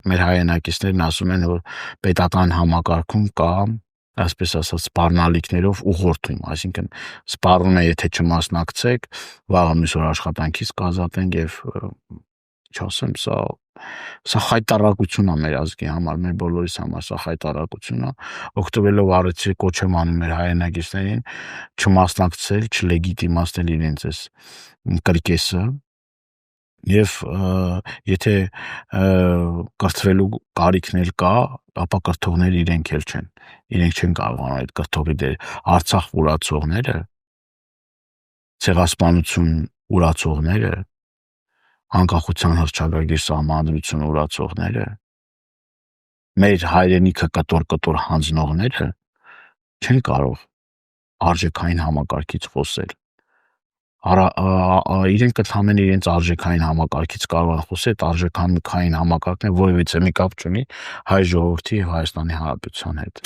մեր հայրենակիցներն ասում են, որ պետական համակարգում կա, այսպես ասած, սպառնալիքներով ուղղորդում, այսինքն սպառում է, եթե չմասնակցեք, վաղը մյուս օր աշխատանքից կազատենք եւ չասեմ, սա խայտարակություն է մեր ազգի համար, մեր բոլորիս համար սա խայտարակություն է, օգտվելով առիթի կոչ եմ անում մեր հայրենակիցներին չմասնակցել, չլեգիտիմացնել իրենց այս կրկեսը եւ եթե կրթվելու կարիքներ կա, ապա կրթողները իրենք էլ չեն, իրենք չեն կարողանում այդ կրթողի դեր Արցախ ուրացողները, ցեղասպանություն ուրացողները, անկախության հռչակագրի սահմանադրություն ուրացողները, մեր հայրենիքը կտոր հանձնողները չեն կարող արժեքային համակարգից խոսել։ Իրենք ընդհանրեն իրենց արժեքային համակարգից կարող են խոսել, այդ արժեքային համակարգն որևիցե մի կապ չունի հայ ժողովրդի եւ Հայաստանի Հանրապետության հետ։